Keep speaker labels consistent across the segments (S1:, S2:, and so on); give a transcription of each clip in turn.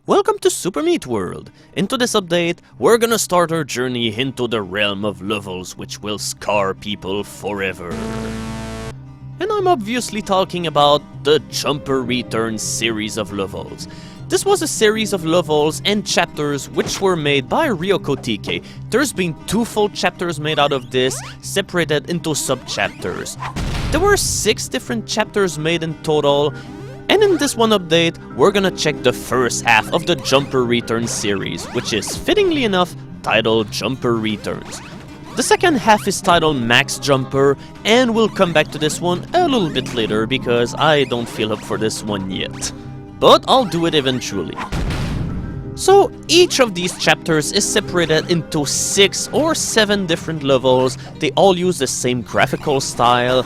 S1: Welcome to Super Meat World. Into this update, we're gonna start our journey into the realm of levels which will scar people forever. And I'm obviously talking about the Jumper Returns series of levels. This was a series of levels and chapters which were made by RyokoTK. There's been 2 full chapters made out of this, separated into sub-chapters. There were 6 different chapters made in total, and in this one update, we're gonna check the first half of the Jumper Returns series, which is, fittingly enough, titled Jumper Returns. The second half is titled Max Jumper, and we'll come back to this one a little bit later because I don't feel up for this one yet. But I'll do it eventually. So each of these chapters is separated into 6 or 7 different levels. They all use the same graphical style.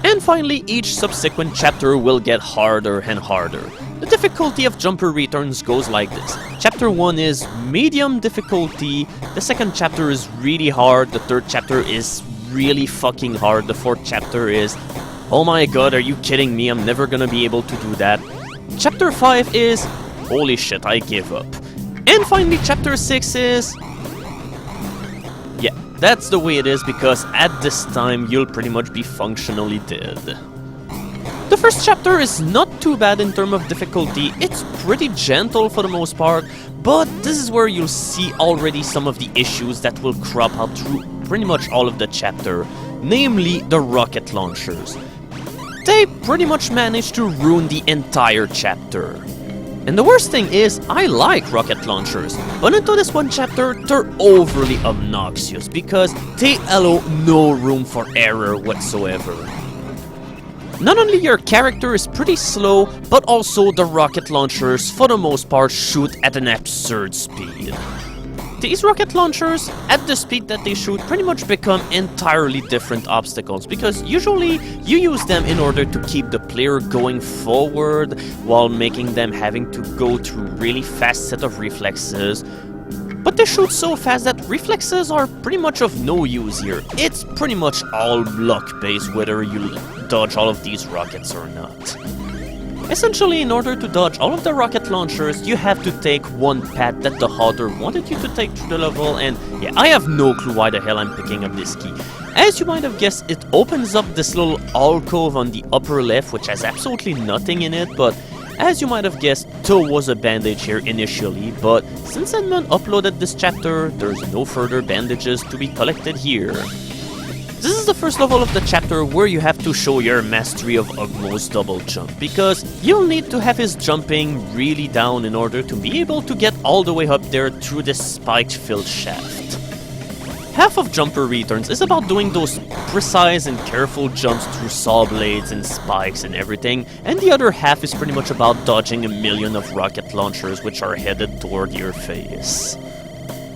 S1: And finally, each subsequent chapter will get harder and harder. The difficulty of Jumper Returns goes like this. Chapter 1 is medium difficulty, the second chapter is really hard, the third chapter is really fucking hard, the fourth chapter is, oh my god, are you kidding me, I'm never gonna be able to do that. Chapter 5 is, holy shit, I give up. And finally, chapter 6 is, yeah, that's the way it is because at this time you'll pretty much be functionally dead. The first chapter is not too bad in terms of difficulty, it's pretty gentle for the most part, but this is where you'll see already some of the issues that will crop out through pretty much all of the chapter, namely the rocket launchers. They pretty much manage to ruin the entire chapter. And the worst thing is, I like rocket launchers, but into this one chapter, they're overly obnoxious because they allow no room for error whatsoever. Not only your character is pretty slow, but also the rocket launchers, for the most part, shoot at an absurd speed. These rocket launchers, at the speed that they shoot, pretty much become entirely different obstacles, because usually you use them in order to keep the player going forward, while making them having to go through really fast set of reflexes. But they shoot so fast that reflexes are pretty much of no use here. It's pretty much all luck based whether you dodge all of these rockets or not. Essentially, in order to dodge all of the rocket launchers, you have to take one path that the author wanted you to take through the level, and yeah, I have no clue why the hell I'm picking up this key. As you might have guessed, it opens up this little alcove on the upper left, which has absolutely nothing in it, but as you might have guessed, there was a bandage here initially, but since Amon uploaded this chapter, there's no further bandages to be collected here. This is the first level of the chapter where you have to show your mastery of Ogmo's double jump, because you'll need to have his jumping really down in order to be able to get all the way up there through this spike-filled shaft. Half of Jumper Returns is about doing those precise and careful jumps through saw blades and spikes and everything, and the other half is pretty much about dodging a million of rocket launchers which are headed toward your face.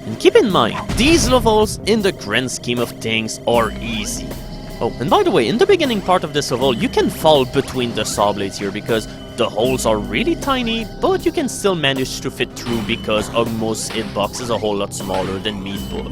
S1: And keep in mind, these levels, in the grand scheme of things, are easy. Oh, and by the way, in the beginning part of this level, you can fall between the saw blades here because the holes are really tiny, but you can still manage to fit through because Ogmo's hitbox is a whole lot smaller than Meat Boy.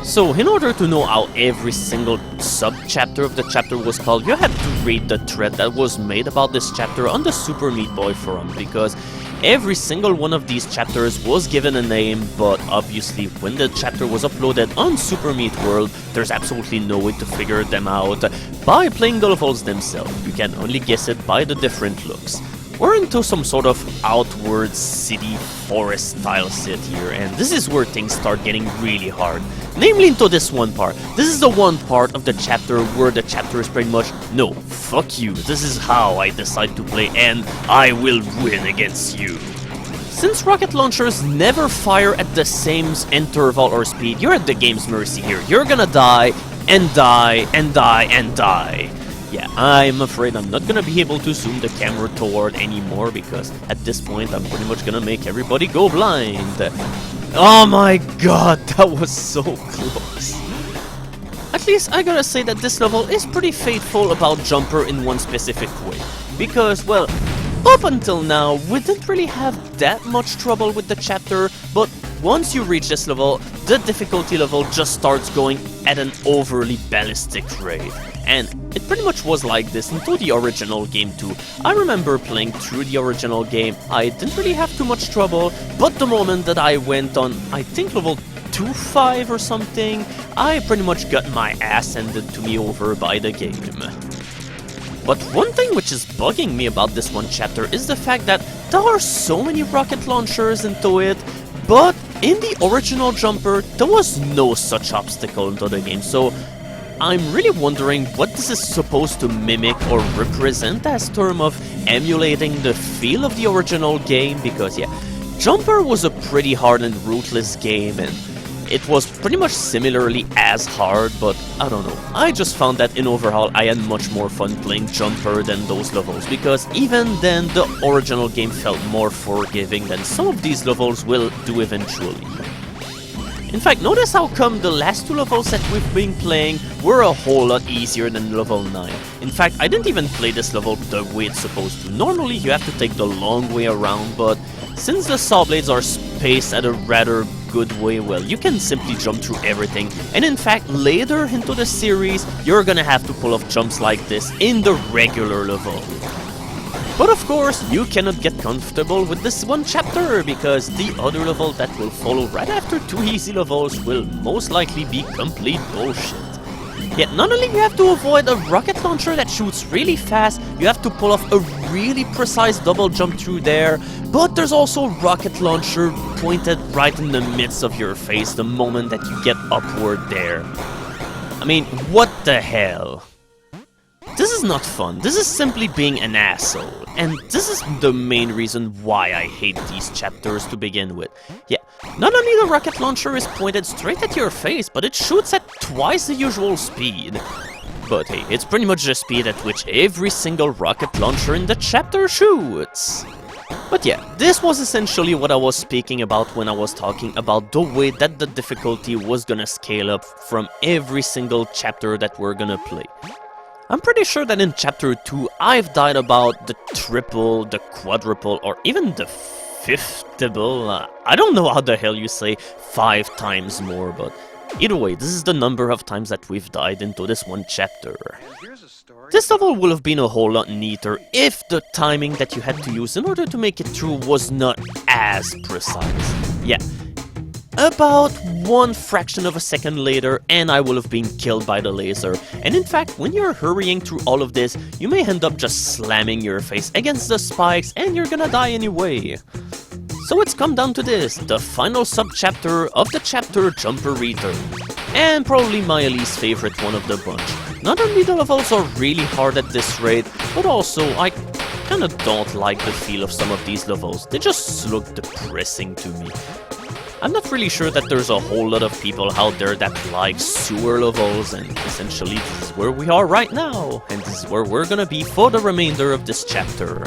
S1: So, in order to know how every single sub-chapter of the chapter was called, you had to read the thread that was made about this chapter on the Super Meat Boy forum, because every single one of these chapters was given a name, but obviously when the chapter was uploaded on Super Meat World, there's absolutely no way to figure them out by playing the levels themselves. You can only guess it by the different looks. We're into some sort of outward city forest style set here, and this is where things start getting really hard. Namely into this one part. This is the one part of the chapter where the chapter is pretty much, no, fuck you, this is how I decide to play and I will win against you. Since rocket launchers never fire at the same interval or speed, you're at the game's mercy here. You're gonna die, and die, and die, and die. Yeah, I'm afraid I'm not gonna be able to zoom the camera toward anymore because at this point I'm pretty much gonna make everybody go blind. Oh my god, that was so close. At least I gotta say that this level is pretty faithful about Jumper in one specific way. Because, well, up until now, we didn't really have that much trouble with the chapter, but once you reach this level, the difficulty level just starts going at an overly ballistic rate. and it pretty much was like this into the original game too. I remember playing through the original game, I didn't really have too much trouble, but the moment that I went on, I think level 2-5 or something, I pretty much got my ass handed to me over by the game. But one thing which is bugging me about this one chapter is the fact that there are so many rocket launchers into it, but in the original jumper, there was no such obstacle into the game, so I'm really wondering what this is supposed to mimic or represent as term of emulating the feel of the original game, because yeah, Jumper was a pretty hard and ruthless game, and it was pretty much similarly as hard, but I don't know. I just found that in overall I had much more fun playing Jumper than those levels, because even then the original game felt more forgiving than some of these levels will do eventually. In fact, notice how come the last two levels that we've been playing were a whole lot easier than level 9. In fact, I didn't even play this level the way it's supposed to. Normally you have to take the long way around, but since the saw blades are spaced at a rather good way, well, you can simply jump through everything, and in fact, later into the series, you're gonna have to pull off jumps like this in the regular level. But of course, you cannot get comfortable with this one chapter, because the other level that will follow right after 2 easy levels will most likely be complete bullshit. Yet not only you have to avoid a rocket launcher that shoots really fast, you have to pull off a really precise double jump through there, but there's also a rocket launcher pointed right in the midst of your face the moment that you get upward there. I mean, what the hell? This is not fun, this is simply being an asshole, and this is the main reason why I hate these chapters to begin with. Yeah, not only the rocket launcher is pointed straight at your face, but it shoots at twice the usual speed. But hey, it's pretty much the speed at which every single rocket launcher in the chapter shoots. But yeah, this was essentially what I was speaking about when I was talking about the way that the difficulty was gonna scale up from every single chapter that we're gonna play. I'm pretty sure that in chapter 2 I've died about the triple, the quadruple, or even the fifthable, I don't know how the hell you say 5 times more, but either way, this is the number of times that we've died into this one chapter. This level would have been a whole lot neater if the timing that you had to use in order to make it through was not as precise. Yeah. About 1 fraction of a second later, and I will have been killed by the laser. And in fact, when you're hurrying through all of this, you may end up just slamming your face against the spikes, and you're gonna die anyway. So it's come down to this, the final sub-chapter of the chapter Jumper Return. And probably my least favorite one of the bunch. Not only the levels are really hard at this rate, but also I kinda don't like the feel of some of these levels. They just look depressing to me. I'm not really sure that there's a whole lot of people out there that like sewer levels, and essentially this is where we are right now, and this is where we're gonna be for the remainder of this chapter.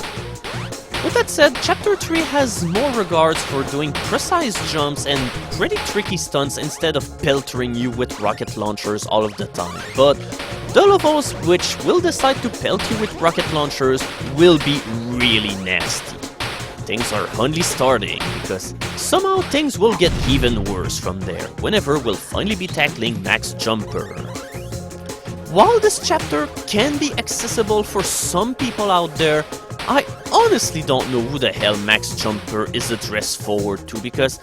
S1: With that said, chapter 3 has more regards for doing precise jumps and pretty tricky stunts instead of peltering you with rocket launchers all of the time, but the levels which will decide to pelt you with rocket launchers will be really nasty. Things are only starting, because somehow things will get even worse from there, whenever we'll finally be tackling Max Jumper. While this chapter can be accessible for some people out there, I honestly don't know who the hell Max Jumper is addressed forward to, because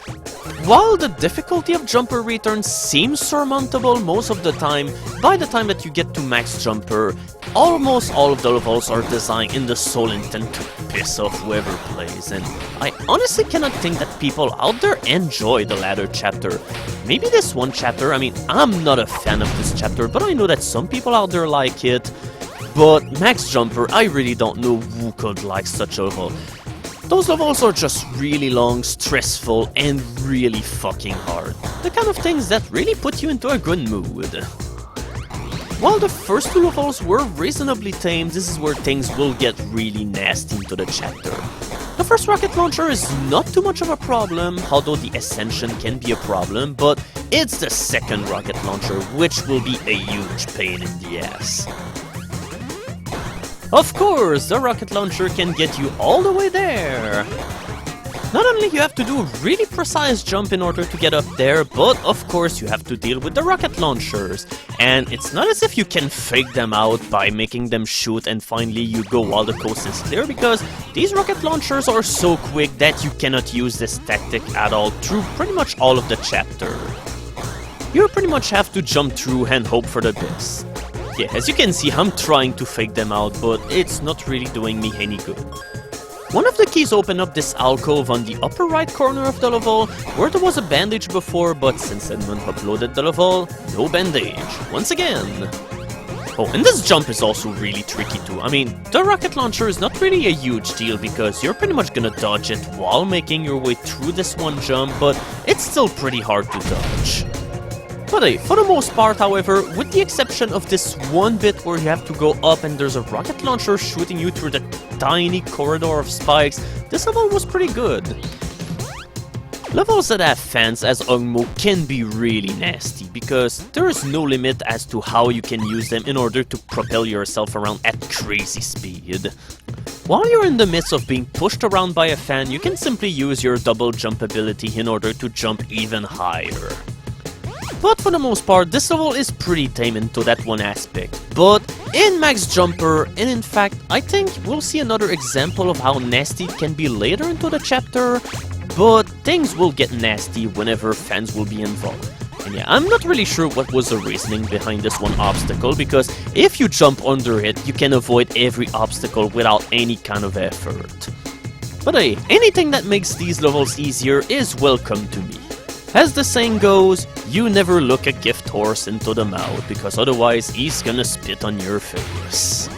S1: while the difficulty of Jumper Return seems surmountable most of the time, by the time that you get to Max Jumper, almost all of the levels are designed in the sole intent to piss off whoever plays, and I honestly cannot think that people out there enjoy the latter chapter. Maybe this one chapter, I mean, I'm not a fan of this chapter, but I know that some people out there like it. But Max Jumper, I really don't know who could like such a level. Those levels are just really long, stressful, and really fucking hard. The kind of things that really put you into a good mood. While the first 2 levels were reasonably tame, this is where things will get really nasty into the chapter. The first rocket launcher is not too much of a problem, although the ascension can be a problem, but it's the second rocket launcher which will be a huge pain in the ass. Of course, the rocket launcher can get you all the way there. Not Apparently you have to do a really precise jump in order to get up there, but of course you have to deal with the rocket launchers. And it's not as if you can fake them out by making them shoot and finally you go while the coast is clear, because these rocket launchers are so quick that you cannot use this tactic at all through pretty much all of the chapter. You pretty much have to jump through and hope for the best. Yeah, as you can see, I'm trying to fake them out, but it's not really doing me any good. One of the keys open up this alcove on the upper right corner of the level, where there was a bandage before, but since Edmund uploaded the level, no bandage, once again. Oh, and this jump is also really tricky too. I mean, the rocket launcher is not really a huge deal because you're pretty much gonna dodge it while making your way through this one jump, but it's still pretty hard to dodge. But hey, for the most part, however, with the exception of this one bit where you have to go up and there's a rocket launcher shooting you through the tiny corridor of spikes, this level was pretty good. Levels that have fans as Ogmo can be really nasty, because there is no limit as to how you can use them in order to propel yourself around at crazy speed. While you're in the midst of being pushed around by a fan, you can simply use your double jump ability in order to jump even higher. But for the most part, this level is pretty tame into that one aspect. But in Max Jumper, and in fact, I think we'll see another example of how nasty it can be later into the chapter, but things will get nasty whenever fans will be involved. And yeah, I'm not really sure what was the reasoning behind this one obstacle, because if you jump under it, you can avoid every obstacle without any kind of effort. But hey, anything that makes these levels easier is welcome to me. As the saying goes, you never look a gift horse into the mouth, because otherwise he's gonna spit on your face.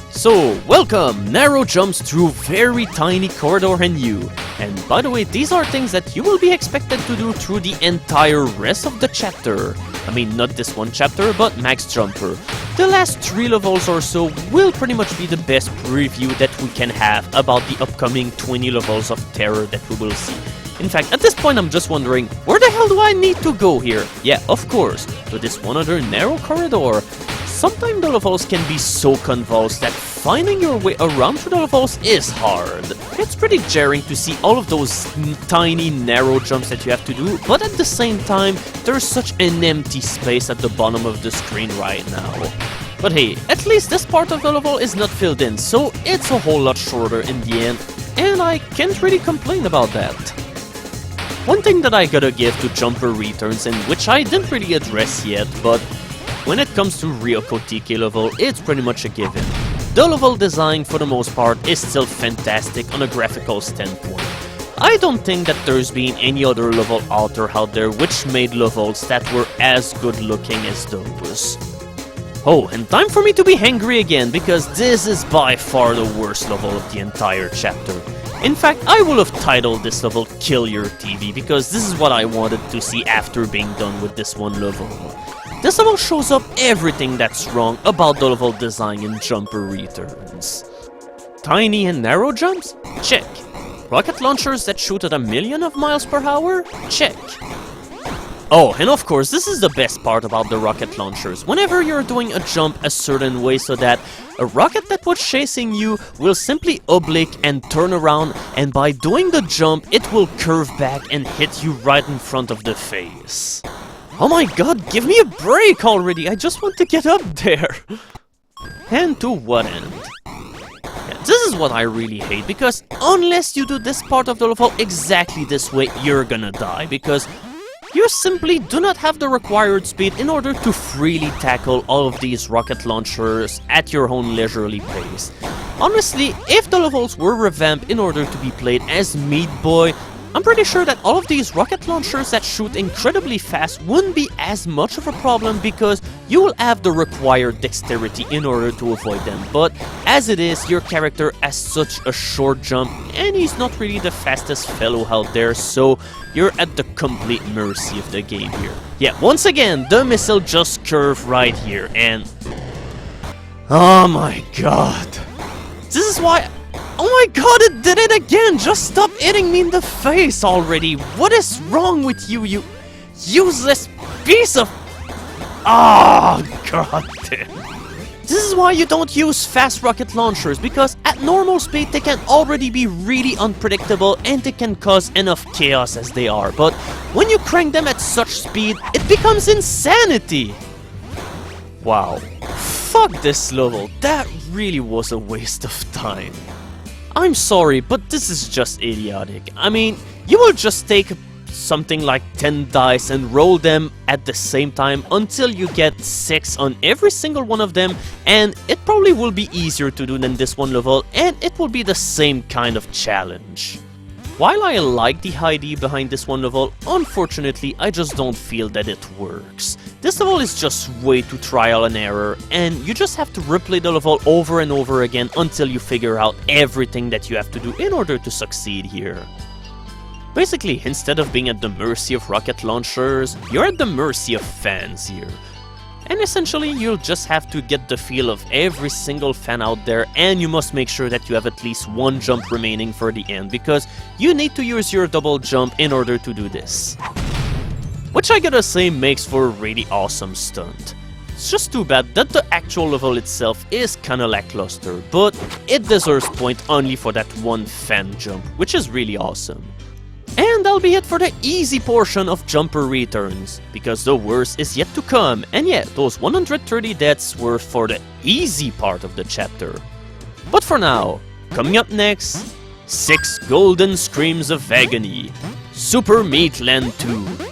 S1: So, welcome! Narrow jumps through very tiny corridor and you. And by the way, these are things that you will be expected to do through the entire rest of the chapter. I mean, not this one chapter, but Max Jumper. The last 3 levels or so will pretty much be the best preview that we can have about the upcoming 20 levels of terror that we will see. In fact, at this point I'm just wondering, where the hell do I need to go here? Yeah, of course, to this one other narrow corridor. Sometimes the levels can be so convulsed that finding your way around through the levels is hard. It's pretty jarring to see all of those tiny narrow jumps that you have to do, but at the same time, there's such an empty space at the bottom of the screen right now. But hey, at least this part of the level is not filled in, so it's a whole lot shorter in the end, and I can't really complain about that. One thing that I gotta give to Jumper Returns, and which I didn't really address yet, but when it comes to RyokoTK level, it's pretty much a given. The level design for the most part is still fantastic on a graphical standpoint. I don't think that there's been any other level author out there which made levels that were as good looking as those. Oh, and time for me to be angry again, because this is by far the worst level of the entire chapter. In fact, I will have titled this level Kill Your TV, because this is what I wanted to see after being done with this one level. This level shows up everything that's wrong about the level design in Jumper Returns. Tiny and narrow jumps? Check. Rocket launchers that shoot at 1,000,000 miles per hour? Check. Oh, and of course, this is the best part about the rocket launchers. Whenever you're doing a jump a certain way so that a rocket that was chasing you will simply oblique and turn around, and by doing the jump, it will curve back and hit you right in front of the face. Oh my god, give me a break already! I just want to get up there! And to what end? Yeah, this is what I really hate, because unless you do this part of the level exactly this way, you're gonna die, because you simply do not have the required speed in order to freely tackle all of these rocket launchers at your own leisurely pace. Honestly, if the levels were revamped in order to be played as Meat Boy, I'm pretty sure that all of these rocket launchers that shoot incredibly fast wouldn't be as much of a problem, because you will have the required dexterity in order to avoid them. But as it is, your character has such a short jump, and he's not really the fastest fellow out there, so you're at the complete mercy of the game here. Yeah, once again, the missile just curved right here, and oh my god. This is why... Oh my god, it did it again! Just stop hitting me in the face already! What is wrong with you, you useless piece of... Oh, god damn. This is why you don't use fast rocket launchers, because at normal speed they can already be really unpredictable and they can cause enough chaos as they are, but when you crank them at such speed, it becomes insanity! Wow. Fuck this level, that really was a waste of time. I'm sorry, but this is just idiotic. I mean, you will just take something like 10 dice and roll them at the same time until you get 6 on every single one of them, and it probably will be easier to do than this one level, and it will be the same kind of challenge. While I like the idea behind this one level, unfortunately I just don't feel that it works. This level is just way too trial and error, and you just have to replay the level over and over again until you figure out everything that you have to do in order to succeed here. Basically, instead of being at the mercy of rocket launchers, you're at the mercy of fans here. And essentially, you'll just have to get the feel of every single fan out there, and you must make sure that you have at least one jump remaining for the end, because you need to use your double jump in order to do this. Which I gotta say makes for a really awesome stunt. It's just too bad that the actual level itself is kinda lackluster, but it deserves point only for that one fan jump, which is really awesome. And that'll be it for the easy portion of Jumper Returns, because the worst is yet to come, and yeah, those 130 deaths were for the easy part of the chapter. But for now, coming up next, 6 Golden Screams of Agony, Super Meat Land 2.